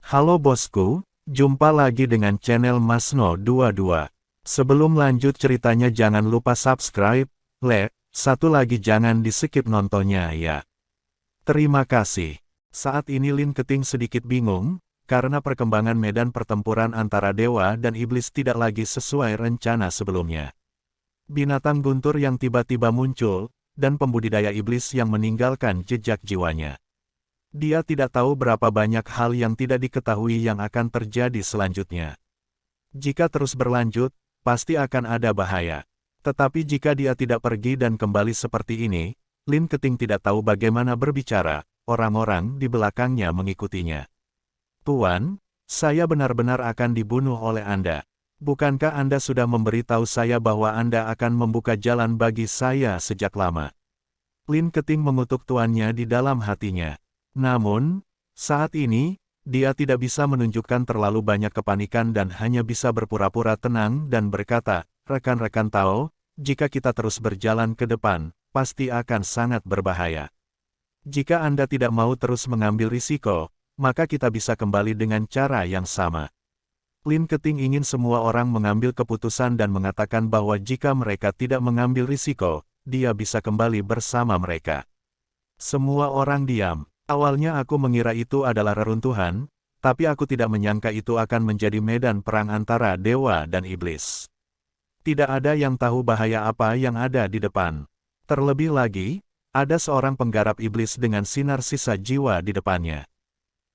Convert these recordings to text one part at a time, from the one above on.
Halo bosku, jumpa lagi dengan channel Masno22. Sebelum lanjut ceritanya jangan lupa subscribe, like, satu lagi jangan di skip nontonnya ya. Terima kasih. Saat ini Lin Keting sedikit bingung, karena perkembangan medan pertempuran antara dewa dan iblis tidak lagi sesuai rencana sebelumnya. Binatang guntur yang tiba-tiba muncul, dan pembudidaya iblis yang meninggalkan jejak jiwanya. Dia tidak tahu berapa banyak hal yang tidak diketahui yang akan terjadi selanjutnya. Jika terus berlanjut, pasti akan ada bahaya. Tetapi jika dia tidak pergi dan kembali seperti ini, Lin Keting tidak tahu bagaimana berbicara, orang-orang di belakangnya mengikutinya. Tuan, saya benar-benar akan dibunuh oleh Anda. Bukankah Anda sudah memberitahu saya bahwa Anda akan membuka jalan bagi saya sejak lama? Lin Keting mengutuk tuannya di dalam hatinya. Namun, saat ini, dia tidak bisa menunjukkan terlalu banyak kepanikan dan hanya bisa berpura-pura tenang dan berkata, rekan-rekan Tao, jika kita terus berjalan ke depan, pasti akan sangat berbahaya. Jika Anda tidak mau terus mengambil risiko, maka kita bisa kembali dengan cara yang sama. Lin Keting ingin semua orang mengambil keputusan dan mengatakan bahwa jika mereka tidak mengambil risiko, dia bisa kembali bersama mereka. Semua orang diam. Awalnya aku mengira itu adalah reruntuhan, tapi aku tidak menyangka itu akan menjadi medan perang antara dewa dan iblis. Tidak ada yang tahu bahaya apa yang ada di depan. Terlebih lagi, ada seorang penggarap iblis dengan sinar sisa jiwa di depannya.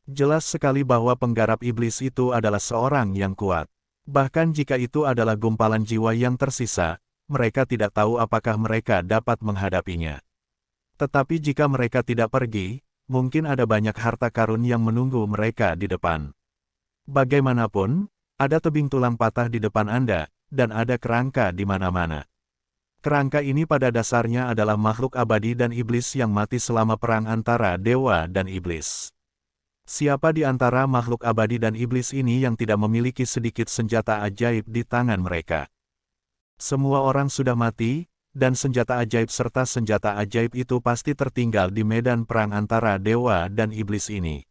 Jelas sekali bahwa penggarap iblis itu adalah seorang yang kuat. Bahkan jika itu adalah gumpalan jiwa yang tersisa, mereka tidak tahu apakah mereka dapat menghadapinya. Tetapi jika mereka tidak pergi, mungkin ada banyak harta karun yang menunggu mereka di depan. Bagaimanapun, ada tebing tulang patah di depan Anda, dan ada kerangka di mana-mana. Kerangka ini pada dasarnya adalah makhluk abadi dan iblis yang mati selama perang antara dewa dan iblis. Siapa di antara makhluk abadi dan iblis ini yang tidak memiliki sedikit senjata ajaib di tangan mereka? Semua orang sudah mati, dan senjata ajaib serta senjata ajaib itu pasti tertinggal di medan perang antara dewa dan iblis ini.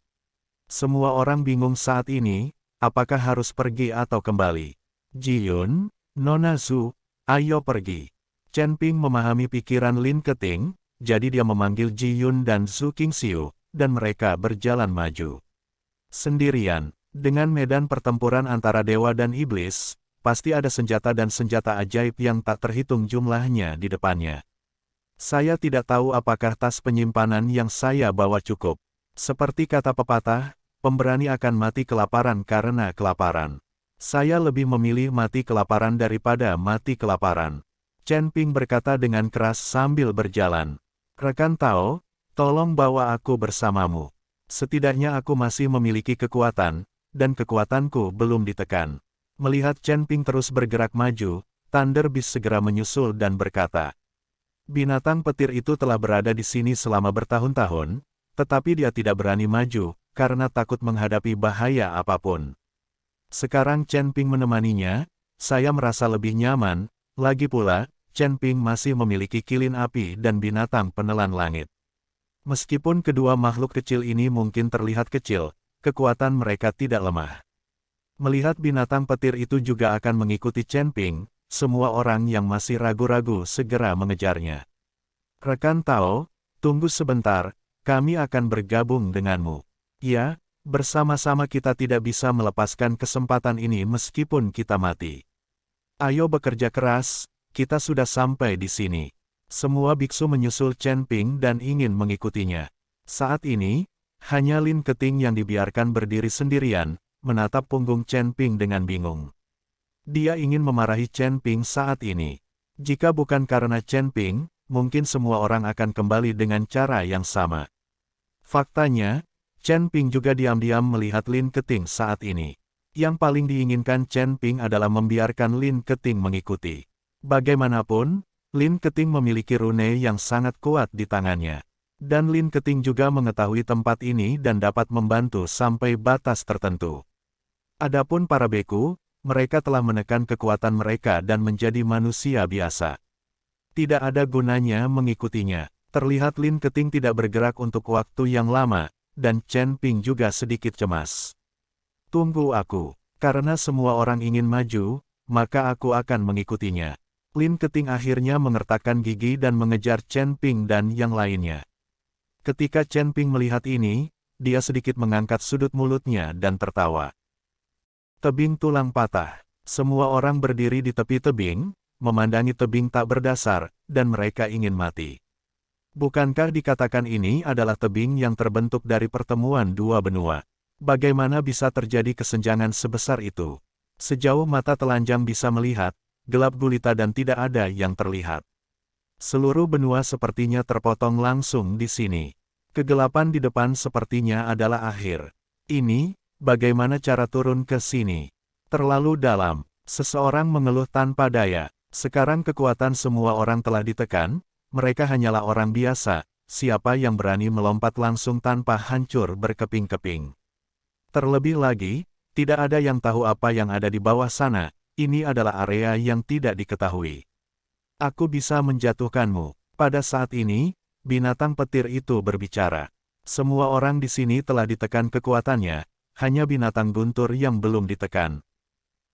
Semua orang bingung saat ini, apakah harus pergi atau kembali. Ji Yun, Nona Zhu, ayo pergi. Chen Ping memahami pikiran Lin Keting, jadi dia memanggil Ji Yun dan Zhu Qingxiu, dan mereka berjalan maju. Sendirian, dengan medan pertempuran antara dewa dan iblis, pasti ada senjata dan senjata ajaib yang tak terhitung jumlahnya di depannya. Saya tidak tahu apakah tas penyimpanan yang saya bawa cukup. Seperti kata pepatah, pemberani akan mati kelaparan karena kelaparan. Saya lebih memilih mati kelaparan daripada mati kelaparan. Chen Ping berkata dengan keras sambil berjalan. Rekan Tao, tolong bawa aku bersamamu. Setidaknya aku masih memiliki kekuatan, dan kekuatanku belum ditekan. Melihat Chen Ping terus bergerak maju, Thunder Beast segera menyusul dan berkata, binatang petir itu telah berada di sini selama bertahun-tahun, tetapi dia tidak berani maju, karena takut menghadapi bahaya apapun. Sekarang Chen Ping menemaninya, saya merasa lebih nyaman, lagi pula, Chen Ping masih memiliki kilin api dan binatang penelan langit. Meskipun kedua makhluk kecil ini mungkin terlihat kecil, kekuatan mereka tidak lemah. Melihat binatang petir itu juga akan mengikuti Chen Ping, semua orang yang masih ragu-ragu segera mengejarnya. Rekan Tao, tunggu sebentar, kami akan bergabung denganmu. Ya, bersama-sama kita tidak bisa melepaskan kesempatan ini meskipun kita mati. Ayo bekerja keras, kita sudah sampai di sini. Semua biksu menyusul Chen Ping dan ingin mengikutinya. Saat ini, hanya Lin Keting yang dibiarkan berdiri sendirian, menatap punggung Chen Ping dengan bingung. Dia ingin memarahi Chen Ping saat ini. Jika bukan karena Chen Ping, mungkin semua orang akan kembali dengan cara yang sama. Faktanya, Chen Ping juga diam-diam melihat Lin Keting saat ini. Yang paling diinginkan Chen Ping adalah membiarkan Lin Keting mengikuti. Bagaimanapun, Lin Keting memiliki rune yang sangat kuat di tangannya. Dan Lin Keting juga mengetahui tempat ini dan dapat membantu sampai batas tertentu. Adapun para beku, mereka telah menekan kekuatan mereka dan menjadi manusia biasa. Tidak ada gunanya mengikutinya. Terlihat Lin Keting tidak bergerak untuk waktu yang lama, dan Chen Ping juga sedikit cemas. Tunggu aku. Karena semua orang ingin maju, maka aku akan mengikutinya. Lin Keting akhirnya mengertakkan gigi dan mengejar Chen Ping dan yang lainnya. Ketika Chen Ping melihat ini, dia sedikit mengangkat sudut mulutnya dan tertawa. Tebing tulang patah. Semua orang berdiri di tepi tebing, memandangi tebing tak berdasar, dan mereka ingin mati. Bukankah dikatakan ini adalah tebing yang terbentuk dari pertemuan dua benua? Bagaimana bisa terjadi kesenjangan sebesar itu? Sejauh mata telanjang bisa melihat, gelap gulita dan tidak ada yang terlihat. Seluruh benua sepertinya terpotong langsung di sini. Kegelapan di depan sepertinya adalah akhir. Ini, bagaimana cara turun ke sini? Terlalu dalam. Seseorang mengeluh tanpa daya. Sekarang kekuatan semua orang telah ditekan, mereka hanyalah orang biasa, siapa yang berani melompat langsung tanpa hancur berkeping-keping. Terlebih lagi, tidak ada yang tahu apa yang ada di bawah sana. Ini adalah area yang tidak diketahui. Aku bisa menjatuhkanmu. Pada saat ini, binatang petir itu berbicara. Semua orang di sini telah ditekan kekuatannya, hanya binatang guntur yang belum ditekan.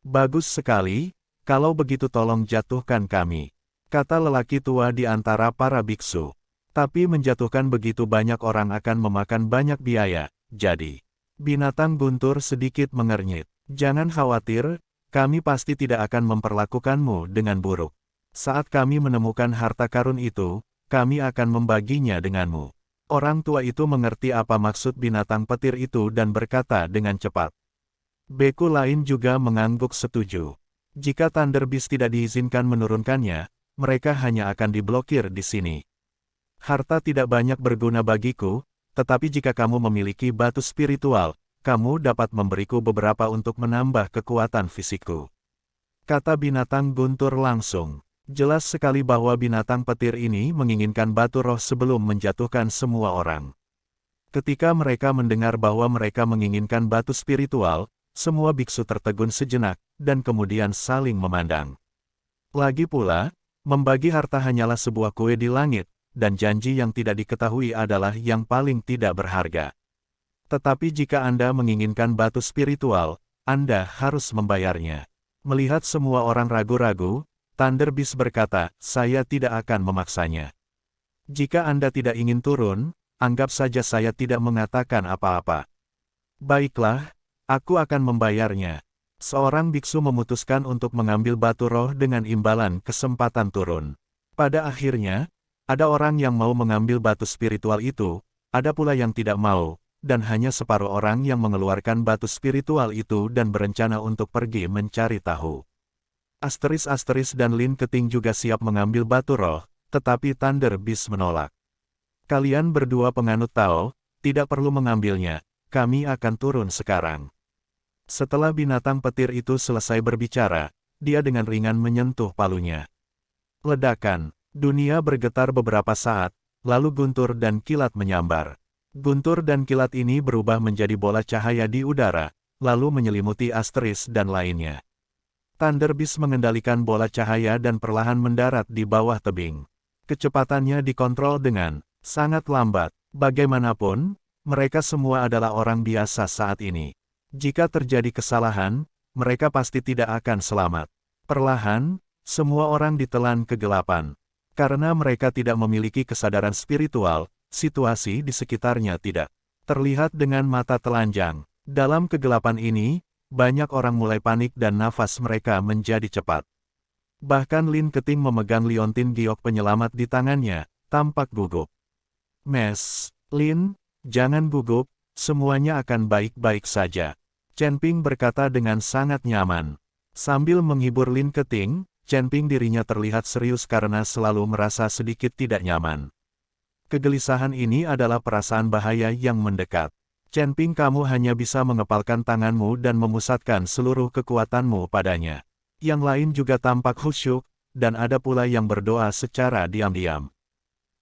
Bagus sekali, kalau begitu tolong jatuhkan kami, kata lelaki tua di antara para biksu. Tapi menjatuhkan begitu banyak orang akan memakan banyak biaya, jadi binatang guntur sedikit mengernyit. Jangan khawatir, kami pasti tidak akan memperlakukanmu dengan buruk. Saat kami menemukan harta karun itu, kami akan membaginya denganmu. Orang tua itu mengerti apa maksud binatang petir itu dan berkata dengan cepat. Beku lain juga mengangguk setuju. Jika Thunder Beast tidak diizinkan menurunkannya, mereka hanya akan diblokir di sini. Harta tidak banyak berguna bagiku, tetapi jika kamu memiliki batu spiritual, kamu dapat memberiku beberapa untuk menambah kekuatan fisikku. Kata binatang guntur langsung. Jelas sekali bahwa binatang petir ini menginginkan batu roh sebelum menjatuhkan semua orang. Ketika mereka mendengar bahwa mereka menginginkan batu spiritual, semua biksu tertegun sejenak, dan kemudian saling memandang. Lagi pula, membagi harta hanyalah sebuah kue di langit, dan janji yang tidak diketahui adalah yang paling tidak berharga. Tetapi jika Anda menginginkan batu spiritual, Anda harus membayarnya. Melihat semua orang ragu-ragu, Thunder Beast berkata, saya tidak akan memaksanya. Jika Anda tidak ingin turun, anggap saja saya tidak mengatakan apa-apa. Baiklah, aku akan membayarnya. Seorang biksu memutuskan untuk mengambil batu roh dengan imbalan kesempatan turun. Pada akhirnya, ada orang yang mau mengambil batu spiritual itu, ada pula yang tidak mau, dan hanya separuh orang yang mengeluarkan batu spiritual itu dan berencana untuk pergi mencari tahu. Asteris dan Lin Keting juga siap mengambil batu roh, tetapi Thunder Beast menolak. Kalian berdua penganut Tao, tidak perlu mengambilnya, kami akan turun sekarang. Setelah binatang petir itu selesai berbicara, dia dengan ringan menyentuh palunya. Ledakan, dunia bergetar beberapa saat, lalu guntur dan kilat menyambar. Guntur dan kilat ini berubah menjadi bola cahaya di udara, lalu menyelimuti Asteris dan lainnya. Thunder Beast mengendalikan bola cahaya dan perlahan mendarat di bawah tebing. Kecepatannya dikontrol dengan sangat lambat. Bagaimanapun, mereka semua adalah orang biasa saat ini. Jika terjadi kesalahan, mereka pasti tidak akan selamat. Perlahan, semua orang ditelan kegelapan. Karena mereka tidak memiliki kesadaran spiritual, situasi di sekitarnya tidak terlihat dengan mata telanjang. Dalam kegelapan ini, banyak orang mulai panik dan nafas mereka menjadi cepat. Bahkan Lin Keting memegang liontin giok penyelamat di tangannya, tampak gugup. Mes, Lin, jangan gugup, semuanya akan baik-baik saja. Chen Ping berkata dengan sangat nyaman. Sambil menghibur Lin Keting, Chen Ping dirinya terlihat serius karena selalu merasa sedikit tidak nyaman. Kegelisahan ini adalah perasaan bahaya yang mendekat. Chen Ping, kamu hanya bisa mengepalkan tanganmu dan memusatkan seluruh kekuatanmu padanya. Yang lain juga tampak khusyuk, dan ada pula yang berdoa secara diam-diam.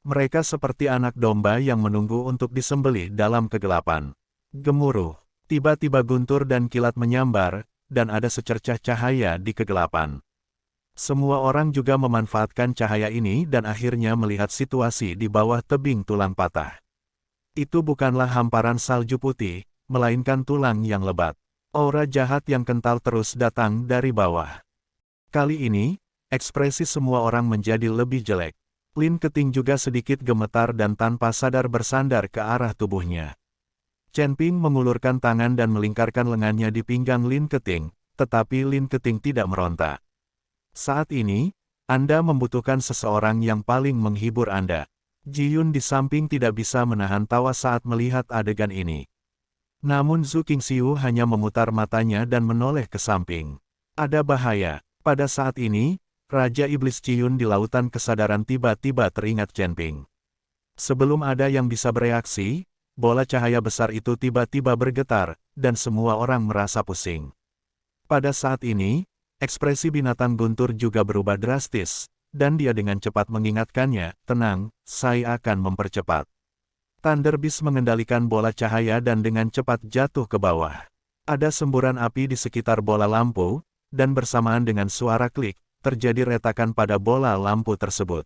Mereka seperti anak domba yang menunggu untuk disembelih dalam kegelapan. Gemuruh, tiba-tiba guntur dan kilat menyambar, dan ada secercah cahaya di kegelapan. Semua orang juga memanfaatkan cahaya ini dan akhirnya melihat situasi di bawah tebing tulang patah. Itu bukanlah hamparan salju putih, melainkan tulang yang lebat. Aura jahat yang kental terus datang dari bawah. Kali ini, ekspresi semua orang menjadi lebih jelek. Lin Keting juga sedikit gemetar dan tanpa sadar bersandar ke arah tubuhnya. Chen Ping mengulurkan tangan dan melingkarkan lengannya di pinggang Lin Keting, tetapi Lin Keting tidak meronta. Saat ini, Anda membutuhkan seseorang yang paling menghibur Anda. Ji Yun di samping tidak bisa menahan tawa saat melihat adegan ini. Namun Zhu Qingxiu hanya memutar matanya dan menoleh ke samping. Ada bahaya. Pada saat ini, Raja Iblis Ciyun di lautan kesadaran tiba-tiba teringat Chen Ping. Sebelum ada yang bisa bereaksi, bola cahaya besar itu tiba-tiba bergetar, dan semua orang merasa pusing. Pada saat ini, ekspresi binatang guntur juga berubah drastis, dan dia dengan cepat mengingatkannya, tenang, saya akan mempercepat. Thunder Beast mengendalikan bola cahaya dan dengan cepat jatuh ke bawah. Ada semburan api di sekitar bola lampu, dan bersamaan dengan suara klik, terjadi retakan pada bola lampu tersebut.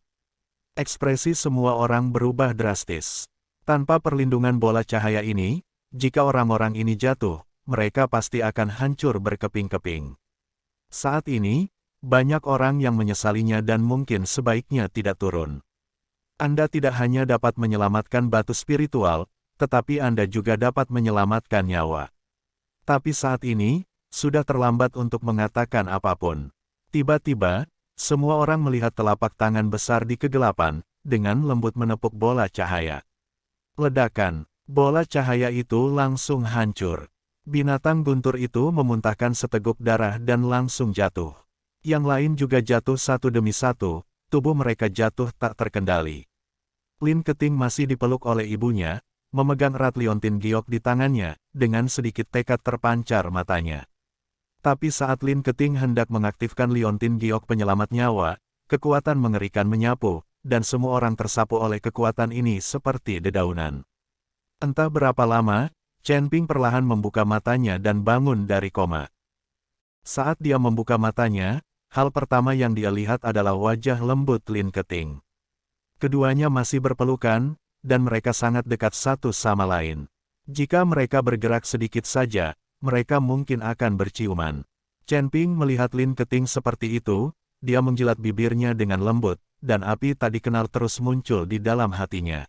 Ekspresi semua orang berubah drastis. Tanpa perlindungan bola cahaya ini, jika orang-orang ini jatuh, mereka pasti akan hancur berkeping-keping. Saat ini, banyak orang yang menyesalinya dan mungkin sebaiknya tidak turun. Anda tidak hanya dapat menyelamatkan batu spiritual, tetapi Anda juga dapat menyelamatkan nyawa. Tapi saat ini, sudah terlambat untuk mengatakan apapun. Tiba-tiba, semua orang melihat telapak tangan besar di kegelapan, dengan lembut menepuk bola cahaya. Ledakan, bola cahaya itu langsung hancur. Binatang guntur itu memuntahkan seteguk darah dan langsung jatuh. Yang lain juga jatuh satu demi satu, tubuh mereka jatuh tak terkendali. Lin Keting masih dipeluk oleh ibunya, memegang erat liontin giok di tangannya, dengan sedikit tekad terpancar matanya. Tapi saat Lin Keting hendak mengaktifkan liontin giok penyelamat nyawa, kekuatan mengerikan menyapu, dan semua orang tersapu oleh kekuatan ini seperti dedaunan. Entah berapa lama, Chen Ping perlahan membuka matanya dan bangun dari koma. Saat dia membuka matanya, hal pertama yang dia lihat adalah wajah lembut Lin Keting. Keduanya masih berpelukan, dan mereka sangat dekat satu sama lain. Jika mereka bergerak sedikit saja, mereka mungkin akan berciuman. Chen Ping melihat Lin Keting seperti itu, dia menjilat bibirnya dengan lembut, dan api tak dikenal terus muncul di dalam hatinya.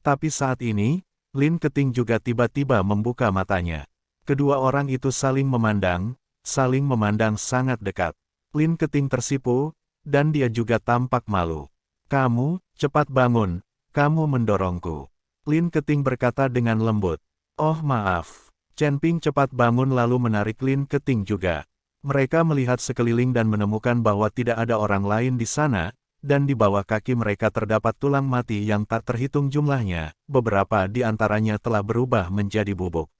Tapi saat ini, Lin Keting juga tiba-tiba membuka matanya. Kedua orang itu saling memandang sangat dekat. Lin Keting tersipu, dan dia juga tampak malu. Kamu, cepat bangun, kamu mendorongku. Lin Keting berkata dengan lembut. Oh maaf. Chen Ping cepat bangun lalu menarik Lin Keting juga. Mereka melihat sekeliling dan menemukan bahwa tidak ada orang lain di sana, dan di bawah kaki mereka terdapat tulang mati yang tak terhitung jumlahnya, beberapa di antaranya telah berubah menjadi bubuk.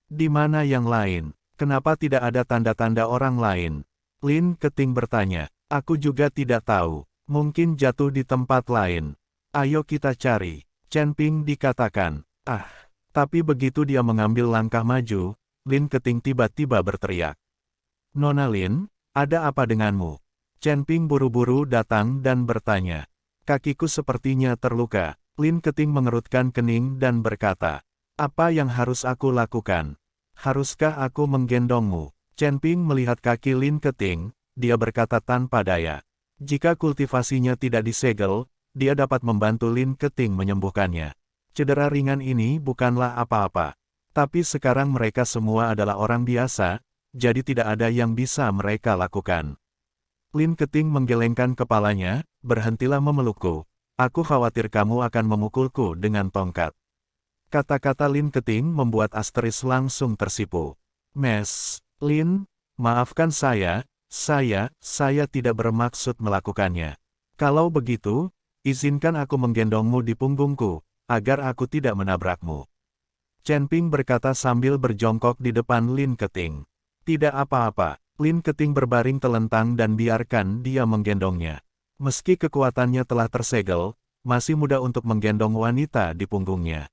Di mana yang lain? Kenapa tidak ada tanda-tanda orang lain? Lin Keting bertanya. Aku juga tidak tahu. Mungkin jatuh di tempat lain. Ayo kita cari. Chen Ping dikatakan. Tapi begitu dia mengambil langkah maju, Lin Keting tiba-tiba berteriak. Nona Lin, ada apa denganmu? Chen Ping buru-buru datang dan bertanya. Kakiku sepertinya terluka. Lin Keting mengerutkan kening dan berkata. Apa yang harus aku lakukan? Haruskah aku menggendongmu? Chen Ping melihat kaki Lin Keting, dia berkata tanpa daya. Jika kultivasinya tidak disegel, dia dapat membantu Lin Keting menyembuhkannya. Cedera ringan ini bukanlah apa-apa. Tapi sekarang mereka semua adalah orang biasa, jadi tidak ada yang bisa mereka lakukan. Lin Keting menggelengkan kepalanya, berhentilah memelukku. Aku khawatir kamu akan memukulku dengan tongkat. Kata-kata Lin Keting membuat Asteris langsung tersipu. Lin, maafkan saya tidak bermaksud melakukannya. Kalau begitu, izinkan aku menggendongmu di punggungku, agar aku tidak menabrakmu. Chen Ping berkata sambil berjongkok di depan Lin Keting. Tidak apa-apa, Lin Keting berbaring telentang dan biarkan dia menggendongnya. Meski kekuatannya telah tersegel, masih mudah untuk menggendong wanita di punggungnya.